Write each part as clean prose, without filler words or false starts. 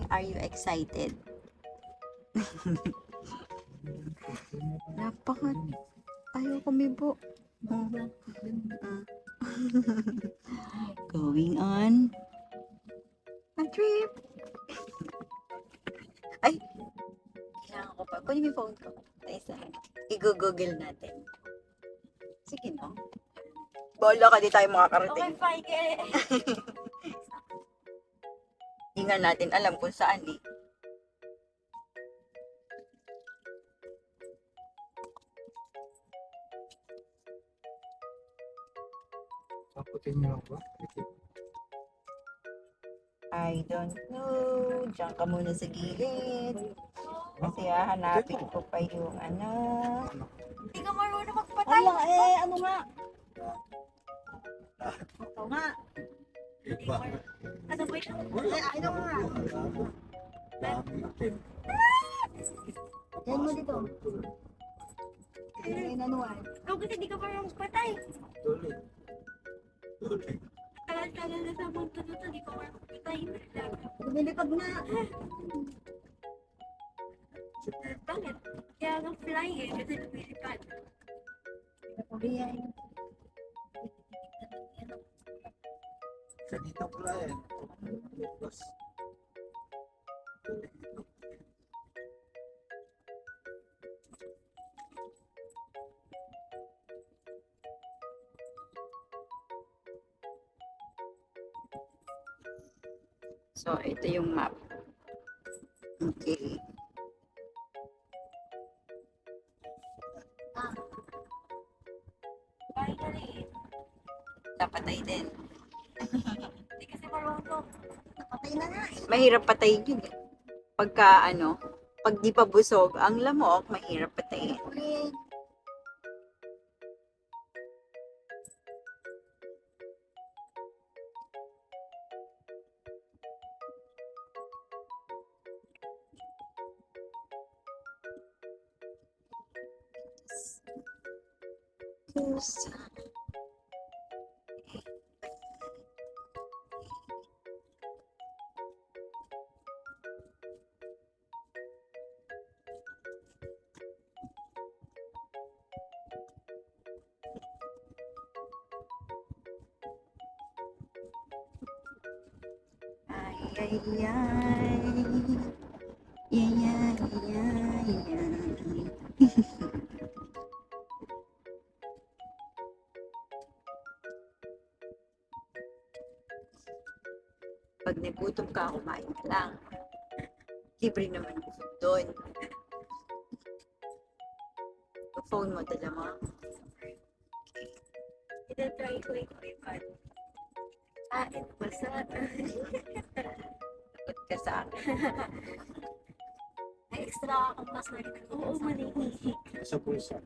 Are you excited? Napaka... Ayaw kumibo. Oh. Going on a trip. Ay! Kailangan ko pa. Kunin mo yung phone ko. Isa. I-google natin. Sige, no? Bola ka, di tayo makakarating. Okay, fine. Hindi nga natin alam kung saan eh. Paputin niyo ba? I don't know. Diyan ka muna sa gilid. Kasi hahanapin ko pa yung ano. Hindi ka marunong magpatay. Ala, eh, ano nga? Oo nga. Ano ba yun? Ano nga? Yan mo dito. Ay, nanuan. Ikaw kasi hindi ka marunong magpatay. Tagal-tagal na sa mundo na to, hindi ka marunong magpatay. Lumilipad na. Bakit? Kaya nga fly eh, kasi lumilipad. Kanita pula yan. Bus. So, ito yung map. Okay. Fly ka rin. Napatay din. Hindi kasi marunong. Napatay na nga eh. Mahirap patayin yun eh. Pagka ano, pag di pa busog, ang lamok, mahirap patayin. Ay, ay, ay. Ay, ay, ay, ay. Pag nagutom ka, kumain ka lang. Libre naman ang food doon. Yung phone mo, dala mo. Ita-try ko yung iPad. Kain pa sa... Takot ka sa akin. May extra akong mas na rin. Oo, manihihik. Sa pulsa.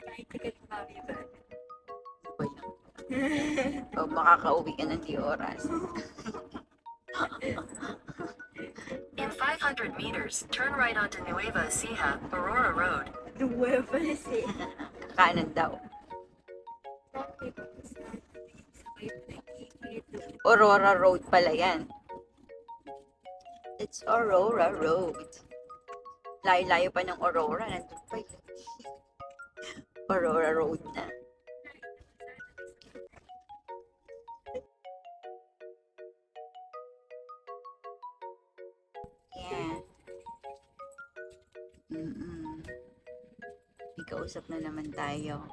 Kahit ticket mami ba? Ba yun? O makakauwi ka ng di oras. In 500 meters, turn right onto Nueva Ecija, Aurora Road. Nueva si. Kanan daw. Aurora Road pala yan. It's Aurora Road. Layo-layo pa ng Aurora. Nandun pa yun. Aurora Road na. Yeah. May kausap na naman tayo.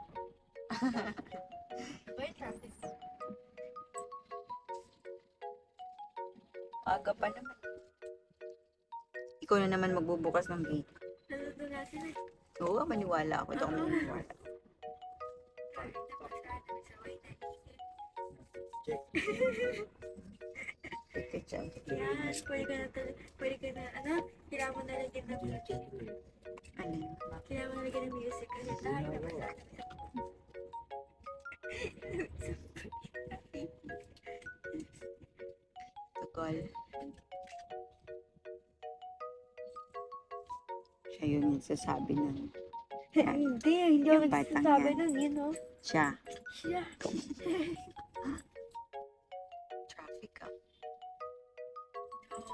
Aga pa naman. Ikaw na naman magbubukas ng gate. Nandun natin eh. Oo, maniwala ako. Ito ako maniwala. Check. Teka dyan. Yan, pwede ka na, ano, kailangan mo nalagyan ng music. Ano yun? Kailangan mo nalagyan ng music kasi tayo naman natin. Tagal. Siya yun yung sasabi nun. Hindi Yung ako batang nagsasabi yan. nun, yun o. Siya. Siya. Try. Oh.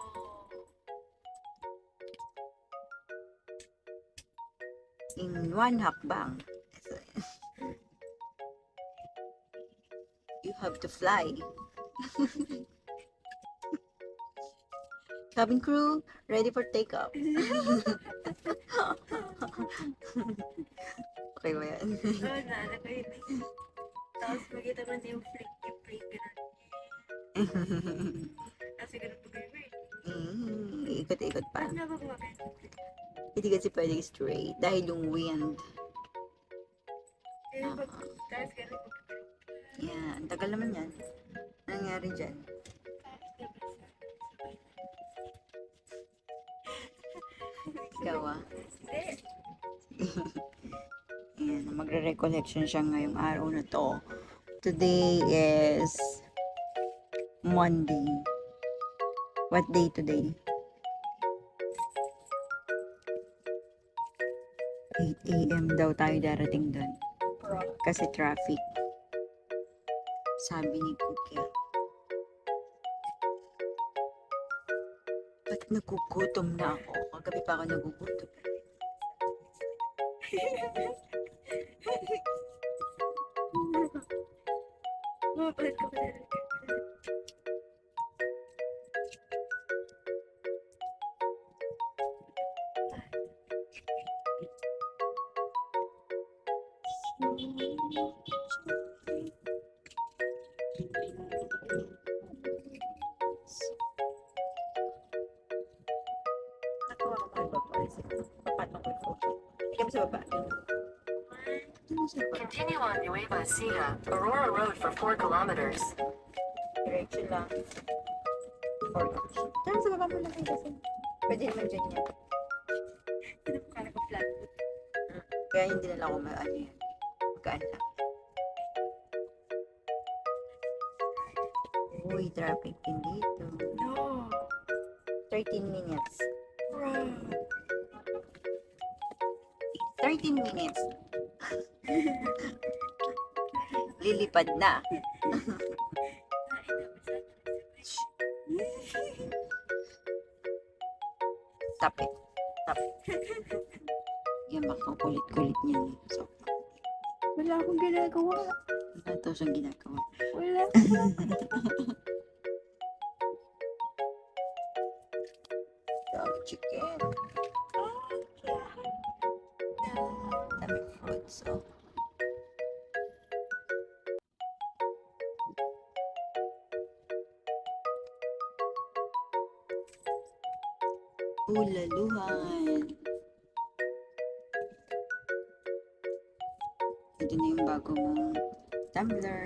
In one hakbang. So, you have to fly. Cabin crew, ready for takeoff. Okay ba yan? Oo, naalala ko yun eh. Tapos makita mo na yung freak ganun. Kasi ganun po kayo eh. Ikot-ikot pa. Paano ba gumagana? Hindi kasi pwede straight dahil yung wind. Kaya pag, tapos ganun po. Yeah, ang tagal naman yan. Anong nangyari dyan? Ikaw ah. Hindi. Ayan, magre-recollection siya ngayong araw na to. Today is Monday. What day today? 8 a.m. daw tayo darating doon. Kasi traffic. Sabi ni Cookie. Ba't nagugutom na ako? Kagabi pa ako nagugutom. Mapapalit ko pa na. Nakawa ko mga baba. Papatong ko yung photo. Hindi kami sa baba. Hindi mo sa baba. Continue on Nueva Ecija, Aurora Road for 4 kilometers. Diretso lang. Or, tara sa baba mo lang kayo kasi. Pwede naman dyan yan. Kala ko flat. Kaya hindi na lang ako ano yan. Magkaan lang. Uy, traffic din dito. No. 13 minutes. Bro. 13 minutes. Lilipad na. Tapit. Tapit. Yan, baka kulit-kulit niyan. So, Wala akong ginagawa. wala daw siyang ginagawa. Wala. Dami chicken. Dami fruits. Oh. Ulaluhan. Ito na yung bago mong tumbler.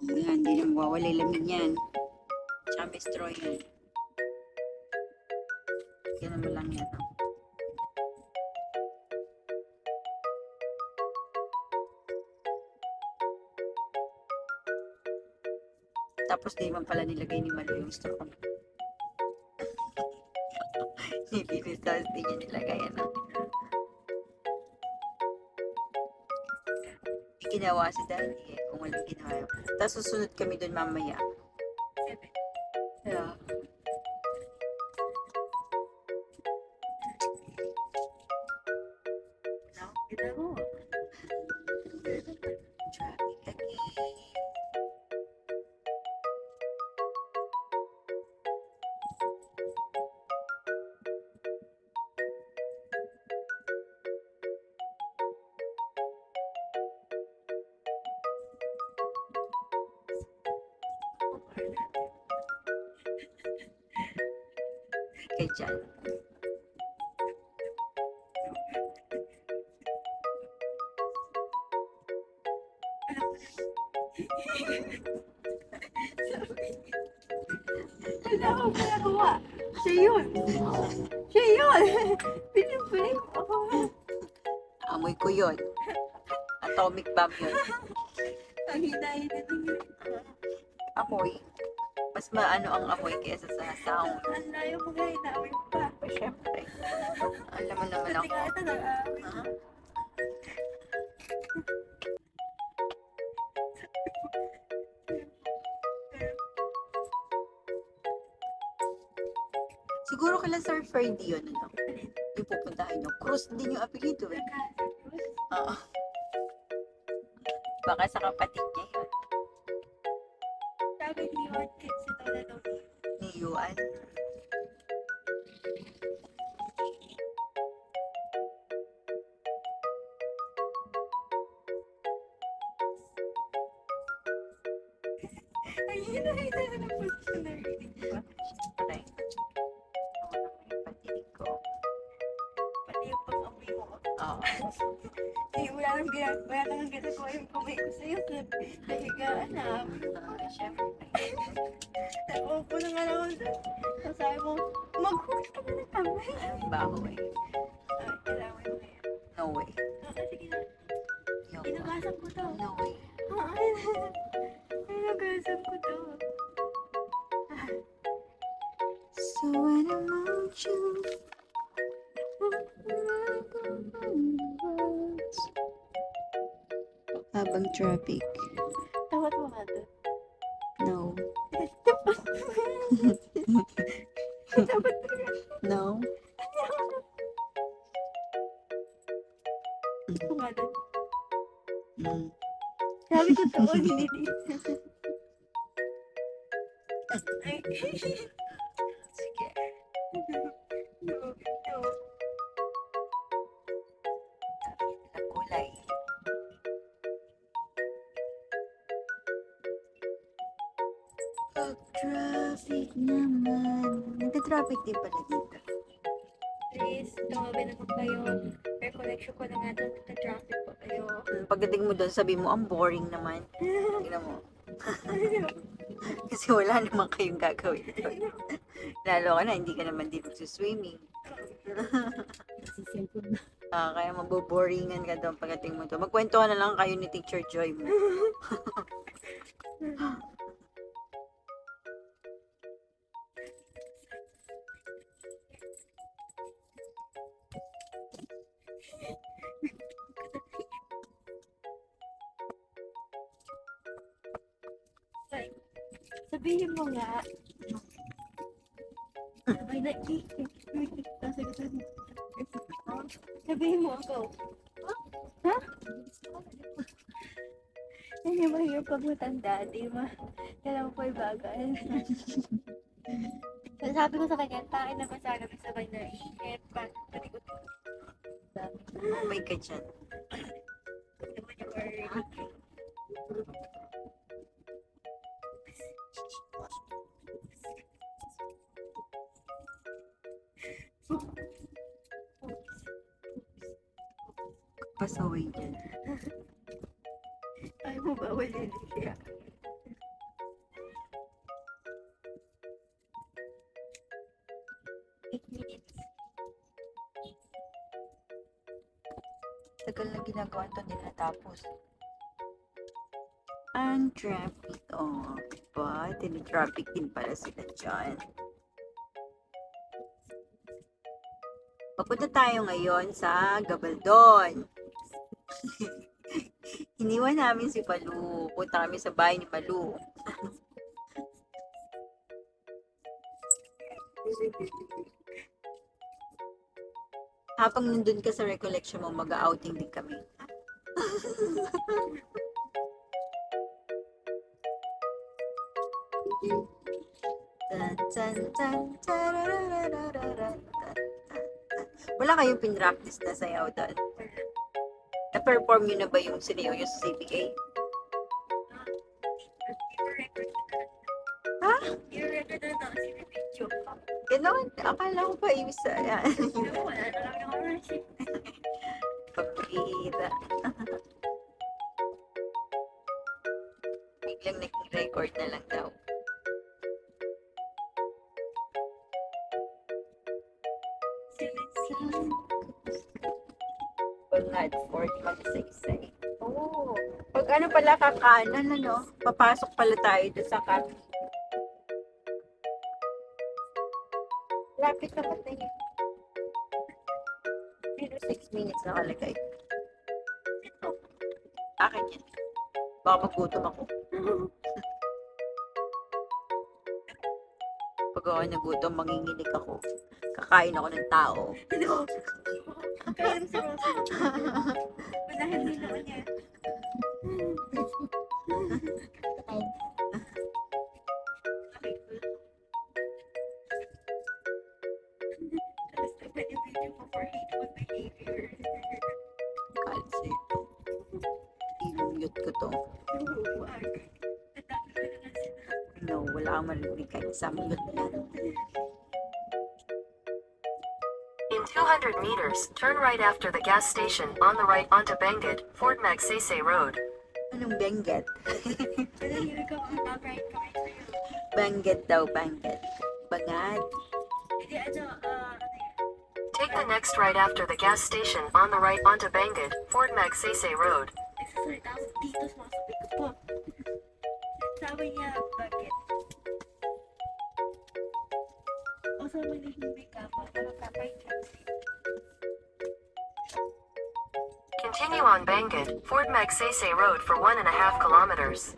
Yan, hindi na mawawala yung lamig yan. Tsaka may straw yan. Kaya mo lang yan. Oh. Tapos di man pala nilagay ni Malo yung straw. Nilinis tapos di niya nilagay. Ano? May ginawa si Daddy eh, kung walang ginawa. Tapos susunod kami doon mamaya. Yeah. Wala akong ginagawa. Traffic again. Kay Jan. Wala akong ginagawa. Siya yun. Siya yun. Pinipilit ako. Amoy ko yun. Atomic bomb yun. Ang hinahin na yun. Amoy. Mas maano ang amoy kaysa sa sound. Ang layo mo nga, inaaway mo pa. Siyempre. Alam mo naman Pati ako. nga ito, nag-aaway. Ha? Siguro kila Sir Ferdy yun, ano? Yung pupuntahan nyo. Cruz din yung apelido eh. Oo. Baka sa kapatid niya yun. Sabi ni Juan Kids ito na daw. Ni Yuan. Ay, yun na ng position na reading, di ba? Okay. Oo naman yung patinig ko. Pati yung pag-amoy mo. Oo. Ay, wala nang ginagawa yung kamay ko sa'yo sa higaan na. Siyempre. Naupo na nga lang ako sa'yo. Tapos sabi mo, maghugas ka na ng kamay. Ang baho eh. Ah, kailangan mo yan. No way. Sige na, Yo. inugasan ko to. No way. Inugasan ko to. So when I'm around you, habang traffic. Tawad mo nga to. No. Dapat No. ko nga doon. Mm. Sabi ko to, hindi. Ay, Sige. no, no. Ang kulay. Pag traffic naman. Nagka-traffic din pala dito. Please, tumabi naman kayo. Air connection ko na nga doon. Nagka-traffic pa kayo. Pagdating mo doon, sabi mo, ang boring naman. Tingnan mo. Kasi wala naman kayong gagawin doon. Lalo ka na, hindi ka naman din swimming. Kaya maboboringan ka doon pagdating mo doon. Magkwentuhan na lang kayo ni Teacher Joy mo. Sabihin mo nga. Ay, sabihin mo ako. Ha? Hindi mahirap pag matanda, di ba? Kailangan ko ibagal. Sabi ko sa kanya, tain na ba sana may sabay na init, pati ko May ka dyan. naman yung early. Pasaway dyan. Ay mo ba wala siya? Minutes. Tagal na ginagawa ito, hindi natapos. Ang traffic. Oh, diba? Tini-traffic din pala sila dyan. Papunta tayo ngayon sa Gabaldon. Iniwan namin si Palu. Punta kami sa bahay ni Palu. Habang nandun ka sa recollection mo, mag-outing din kami. Tan, tan, tan, tararararararan, tan, tan, tan. Wala kayong pinractice na sayaw doon? Na-perform nyo na ba yung sinayaw nyo sa CPA? Ha? I-record na lang si video. Ganon? Akala ko pa ibig sa... Wala na lang yung oras. Pagkita. Biglang naging record na lang daw. Bangad, 40 magsaysay. Oo. Pag ano pala kakanan, ano, papasok pala tayo doon sa cafe. Lapit naman na yun. 6 minutes nakalagay. Akin yan. Baka magutom ako. Pag ako nagutom, manginginig ako. Kakain ako ng tao. Ano? Kaya rin si Rosa. Manahan din naman niya. Tapos naman yung video ko for hateful behavior. Kasi, i-mute ko to. Wag. Ang dami ko na lang sinabi. No, wala kang marinig kahit isang mute na yan. In 200 meters, turn right after the gas station on the right onto Benguet, Fort Magsaysay Road. Anong Benguet? Pero hirap ka mga bright comment sa'yo. Benguet daw, Benguet. Bangad. Hindi ano yun? Take the next right after the gas station on the right onto Benguet, Fort Magsaysay Road. Nagsasalita ako dito, sumasabi ko po. Sabi niya, bakit? O sa manihimik ka, makakapay transit. Continue on Benguet, Fort Magsaysay Road for 1.5 kilometers.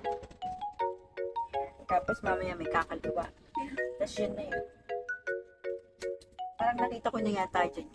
Tapos mamaya may kakaliwa. Tapos yun na yun. Parang nakita ko na yata dyan.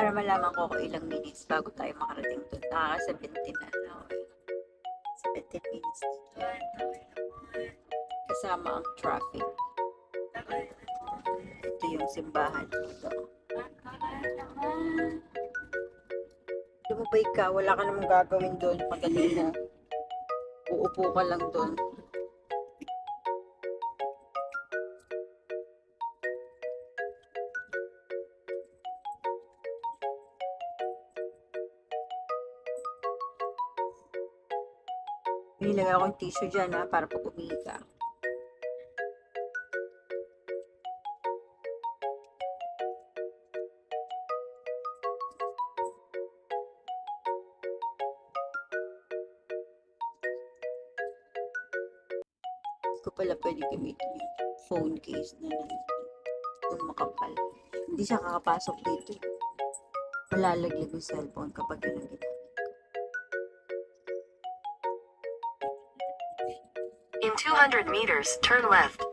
Para malaman ko kung ilang minutes bago tayo makarating doon. Nakaka-17 na. Okay. 17 minutes dito. Kasama ang traffic. Ito yung simbahan dito. Lumabay ka, wala ka namang gagawin doon. Pagdating mo, uupo ka lang doon. Nilagay akong tissue dyan ha, para pag umihi ka. Hindi ko pala pwede gamitin yung phone case na nandun. Yung makapal. Hindi siya kakapasok dito. Malalaglag yung cellphone kapag yun ang ginamit. In 200 meters, turn left.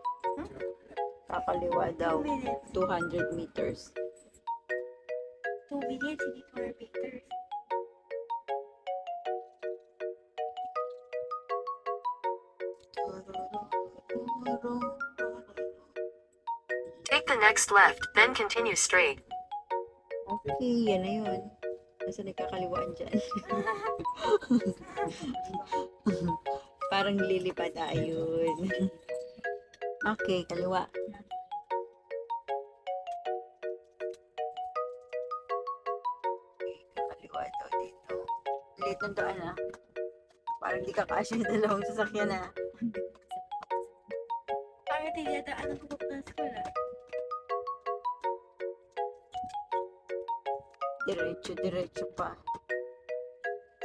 Kakaliwa daw. 2 minutes. 200 meters. 2 minutes, hindi 4 meters. Take the next left, then continue straight. Okay, yan na yun. Nasa nagkakaliwaan dyan. Parang lilipad ayun. Okay, kaliwa. Okay, kakaliwa daw dito. Late ng daan ah. Parang di kakasya yung dalawang sasakyan ah. Parang tinadaan ang kubok ng school ah. Diretso pa.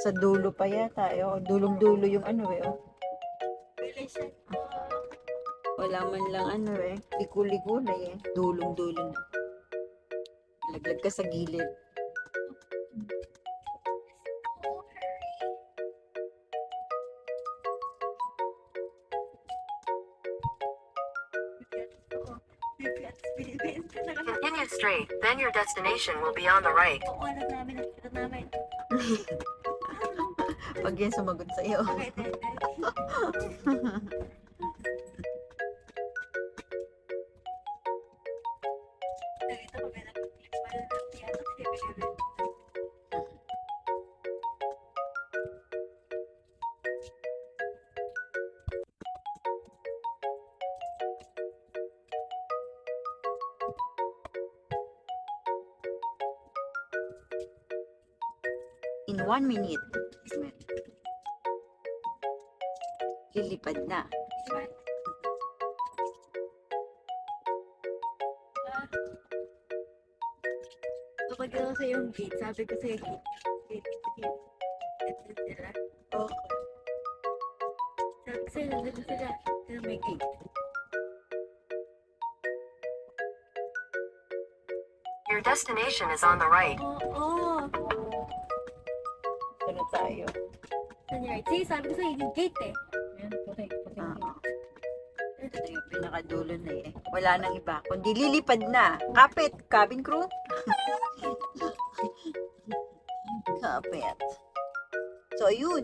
Sa dulo pa yata eh. Oh. Dulong-dulo yung ano eh. Oh. Bilisan mo. Wala man lang ano eh. Liko-liko na eh. Dulong-dulo na. Laglag ka sa gilid. Continue straight, then your destination will be on the right. Oo, alam namin, nakita namin. Pag yan sumagot sa'yo. Okay, then. Nakita ko, may nag-click pa na lang yata si Bilibid. In 1 minute. Lilipad na. Kapag ako sa yung gate, sabi ko sa'yo, gate. Ito sila. Okay. Sabi ko sa'yo, nandito sila. Sila may gate. Your destination is on the right. Oo. Ano tayo? Saan yung right? See, sabi ko sa'yo, yung gate eh. Oo. Ito yung pinakadulo na eh. Wala nang iba. Kundi lilipad na. Kapit. Cabin crew. Kapit. So, ayun.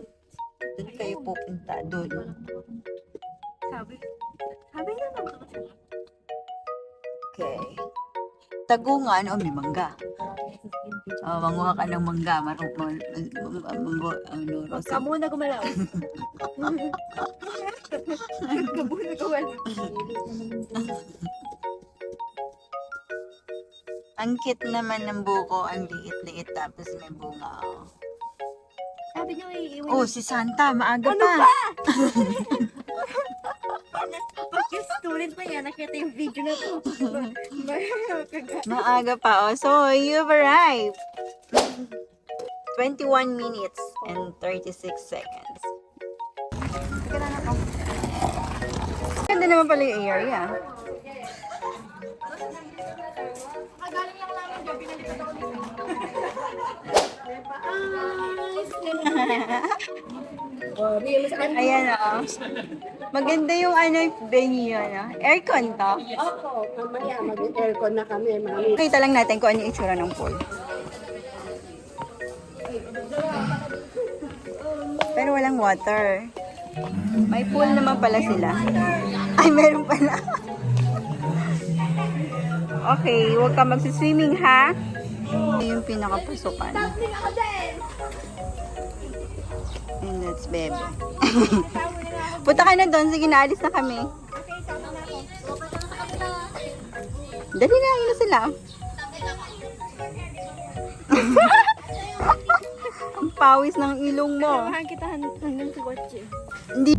Doon kayo pupunta. Doon. Sabi naman ako. Okay. Tagungan. Oh, may mangga. Oh, manguha ka ng mangga. Rosa. Ka muna gumalaw. Ka muna gumalaw. Ang cute naman ng buko. Ang liit-liit. Tapos may bunga. Oh. Sabi niyo, iiwan. Oh, si Santa. Maaga Ano pa. ba? Pag yung student na yan, nakita yung video na to. Maaga pa. Oh. So, you've arrived. 21 minutes and 36 seconds. Ganda naman pala yung area. Ayan o. Maganda yung venue ano. Aircon to. Opo, mamaya mag-aircon na kami, mami. Kita lang natin kung ano yung itsura ng pool. Pero walang water. May pool naman pala sila. Ay, meron pala. Okay, huwag ka magsiswimming ha. Ito yung pinakapasukan. And that's baby. Punta ka na doon. Sige, naalis na kami. Dali na, yun na sila. Ang pawis ng ilong mo. Samahan kita hanggang sa kotse. Hindi.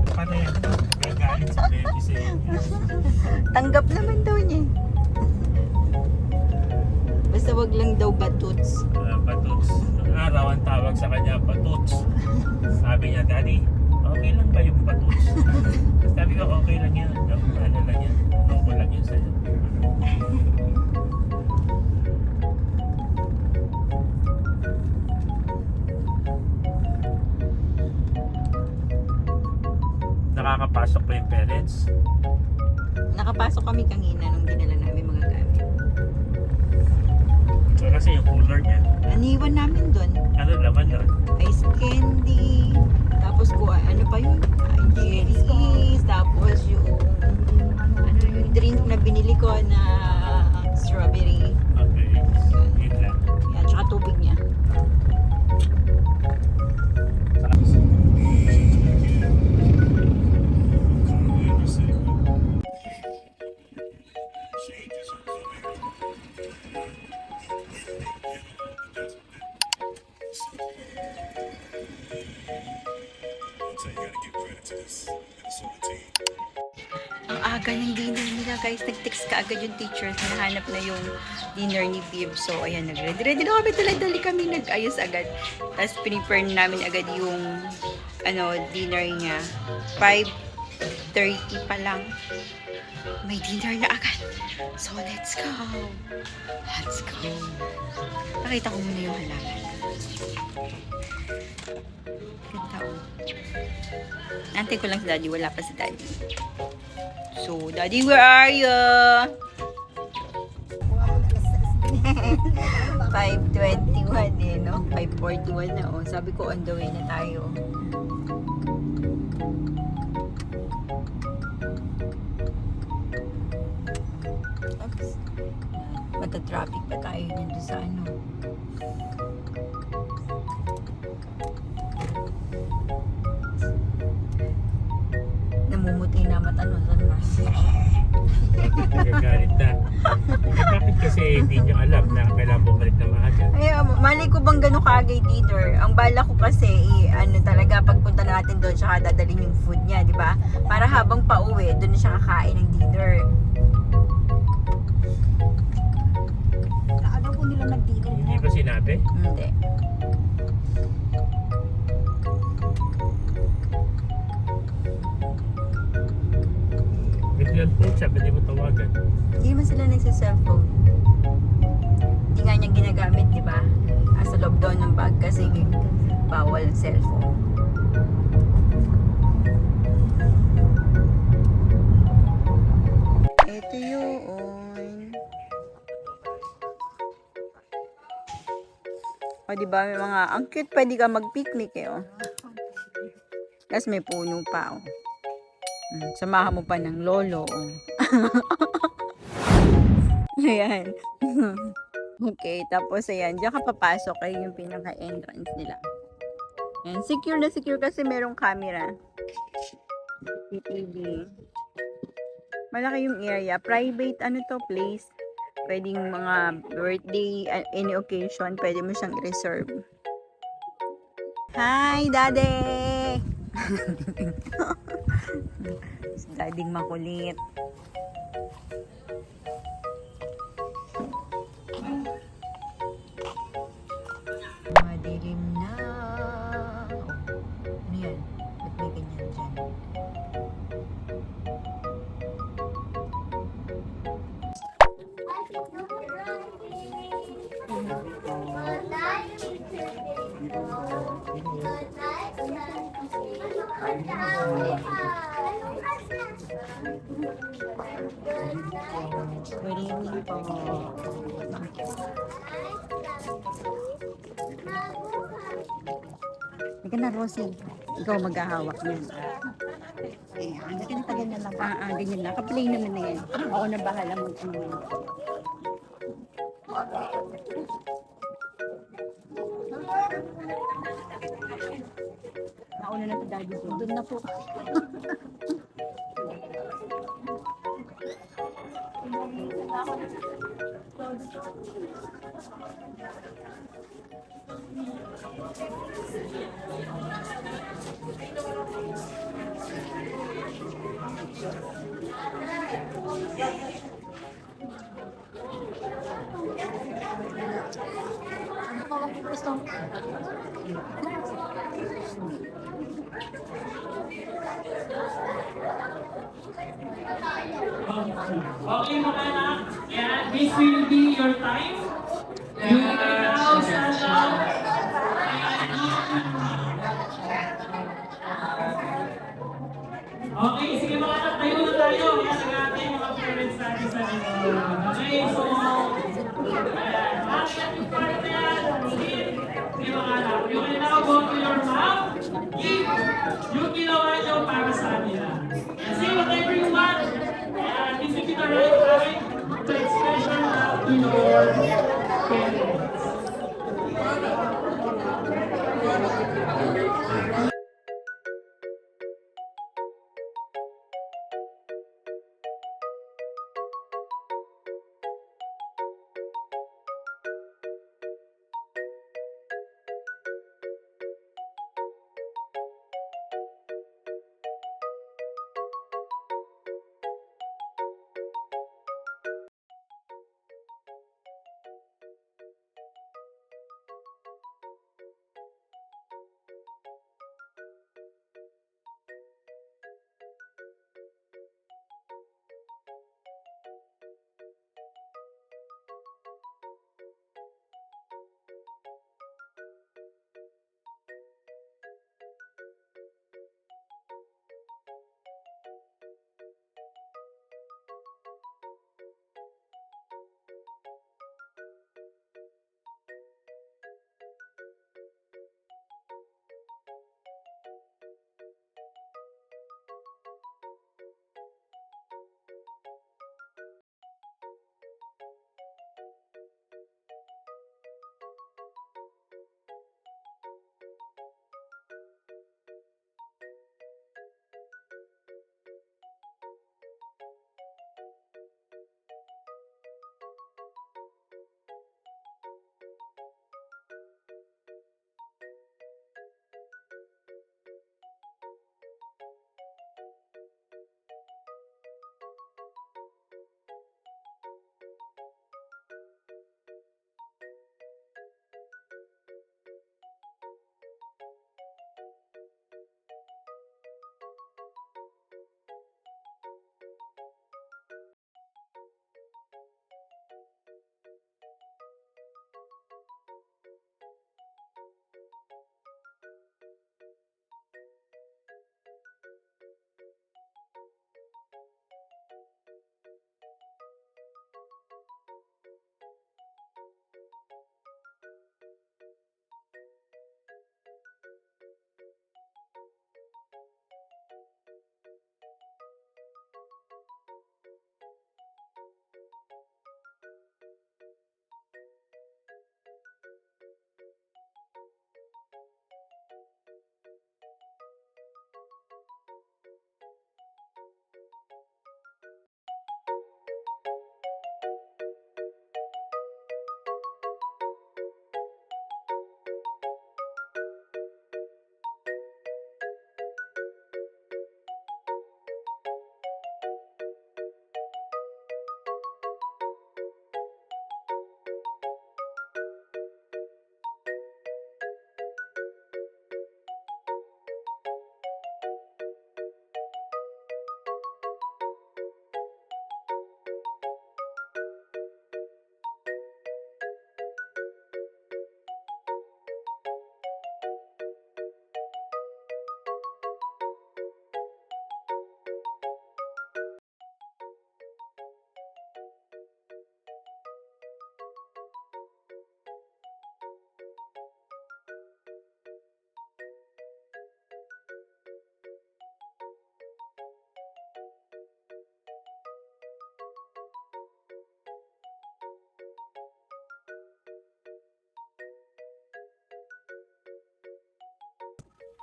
Paano yan? Gagalit sa baby sa inyo. Tanggap naman daw niya. Basta wag lang daw batuts. Batuts. Noong araw ang tawag sa kanya, batuts. Sabi niya, Daddy, okay lang ba yung batuts? Sabi ko, okay lang yan. Ano lang yan? Loko lang yun sa'yo. Nakakapasok pa yung parents. Nakapasok kami kanina nung dinala namin mga gamit. So, kasi yung cooler niya, Aniwan namin doon. ano naman yun? Ice candy. Tapos ano pa yun? Jellies. Tapos yung yung drink na binili ko na strawberry. Okay. Yun lang. Yan, tsaka tubig niya. Ang aga ng dinner nila guys, nag-text ka agad yung teacher. Hinahanap na yung dinner ni Viv. So, ayan, nag-ready na kami. Dali kami nag-ayos agad. Tapos, pinipare namin agad yung dinner niya. 5:30 pa lang. May dinner na agad. So, let's go. Let's go. Nakita ko muna yung halaman. Ganda oh. Antay ko lang si Daddy. Wala pa si Daddy. So, Daddy, where are you? 5:21 eh, no? 5:41 na oh. Sabi ko, on the way na tayo. Oops. Mata-traffic pa tayo dyan sa ano. Namumuti na mata nun sa Mars. Nagagalit na. Bakit kasi hindi nyo alam na kailangan bumalik na maaga? Ay, mali ko bang gano'n kaagay dinner? Ang bala ko kasi, talaga, pagpunta natin doon, siya dadalhin yung food niya, di ba? Para habang pauwi, doon na siya kakain ng dinner. Kaagaw po nila nag-dinner. Hindi ba sinabi? Hindi. Bigyan po siya, pwede mo tawagan. Hindi naman sila nagsa-cellphone. Hindi nga niya ginagamit, di ba? Sa loob daw ng bag kasi bawal cellphone. Ito yun. O, di ba? May mga, ang cute, pwede ka mag-picnic eh, oh. Tapos may puno pa, oh. Samahan mo pa ng lolo, oh. Ayan. Okay, tapos ayan, diyan ka papasok ay yung pinaka-entrance nila. Ayan, secure na secure kasi merong camera. CCTV. Malaki yung area. Private, place. Pwedeng mga birthday, any occasion, pwede mo siyang i-reserve. Hi, Daddy! Dading makulit. Madilim na. Ano yan? Ba't may ganyan dyan? Good evening po. Ika na, Rosie. Ikaw maghahawak niyan. Ganyan lang. Ganyan lang. Ka-play naman na yan. Ako na bahala mo. Nauna na si Daddy doon. Doon na po. Okay mga anak, yan, this will be your time. You can now stand up. Okay, sige mga anak, tayo na tayo. Yan ang ating mga parents natin sa inyo. Okay, so, ayan, bakit yung part na yan? Sige mga anak, you can now go to your mom. Give yung ginawa nyo para sa kanila. And say whatever you want. And this will be the right time to express your love to your parents.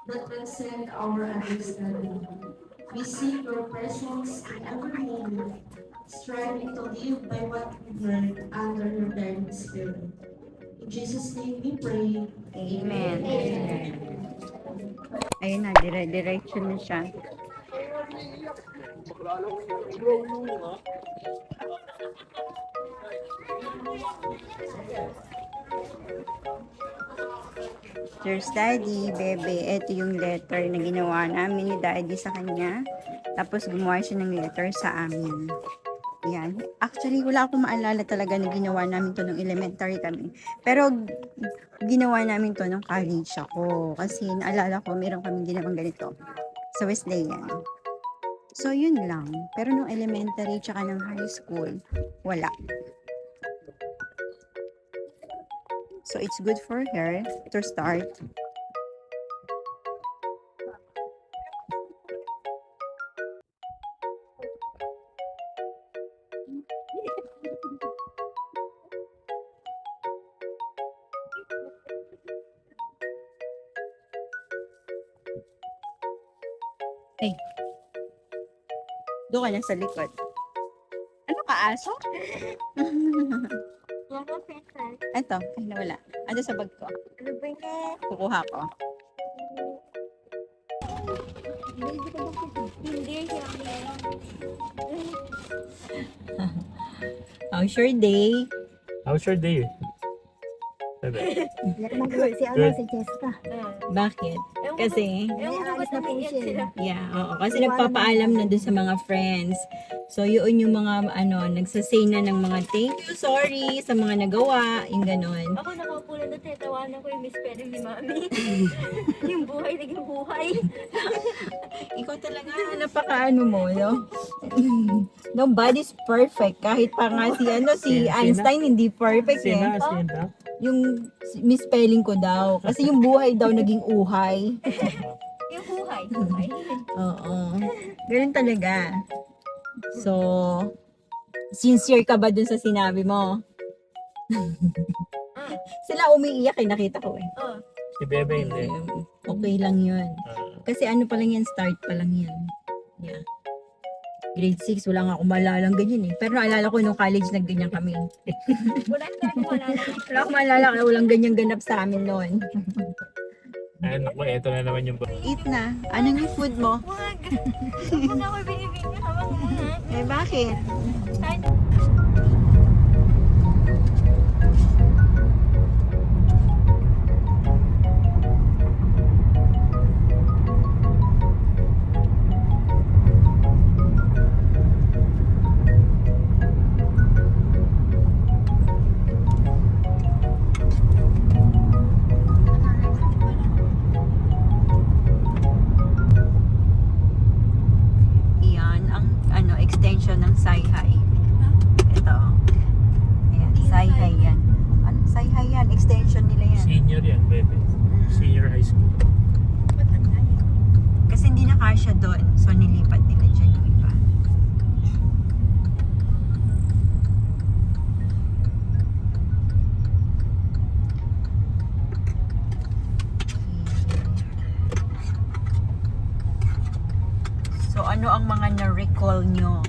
that transcend our understanding. We seek your presence in every moment, striving to live by what we learn under your guiding spirit. In Jesus' name we pray. Amen. Ayun na, diretso na siya. Cheers, Daddy, Bebe. Ito yung letter na ginawa namin ni Daddy sa kanya. Tapos gumawa siya ng letter sa amin. Yan. Actually, wala akong maalala talaga na ginawa namin to nung elementary kami. Pero ginawa namin to nung college ako. Kasi naalala ko, meron kami ginawang ganito. Sa Wesleyan. So, yun lang. Pero nung elementary tsaka ng high school, wala. So, it's good for her to start. Ay. Doon ka na sa likod. Ano ka, aso? Ito. Ay, nawala. Ano sa bag ko? Ano ba yan? Kukuha ko. Hindi siya. How's your day? How's your day? Sabi. Si ano, si Jessica. Bakit? Kasi, Ewan ko ba't umiiyak sila. yeah, oo. Kasi nagpapaalam na dun sa mga friends. So, yun yung mga, nagsasay na ng mga thank you, sorry, sa mga nagawa, yung ganon. Ako nakaupo na doon, tinawanan ko yung misspelling ni Mami. Yung buhay, naging buhay. Ikaw talaga, napakaano mo, no? Nobody's perfect. Kahit pa nga si Einstein, hindi perfect eh. Sina? Yung misspelling ko daw. Kasi yung buhay daw naging uhay. Yung buhay. Oo. Ganun talaga. So, sincere ka ba dun sa sinabi mo? Sila umiiyak eh, nakita ko eh. Oh, Si Bebe hindi. Okay lang yun. Ah, Kasi ano pa lang yan, start pa lang yan. Yeah. Grade 6, wala nga akong malalang ganyan eh. Pero naalala ko nung college nagganyan kami. wala na talaga wala na. Wala akong maalala na walang ganyan ganap sa amin noon. ano ko, eto na naman yung Eat na. Anong yung food mo? Wag. Huwag ako binibigyan. Hawak muna. Eh, bakit? Kahit Iyan ang extension ng Sayhay. Ito. Ayan, Sayhay yan. Ano, Sayhay yan, extension nila yan. senior yan, Bebe. Senior high school. Kasi hindi na kasya doon, so nilipat nila dyan yung iba. So ano ang mga na-recall nyo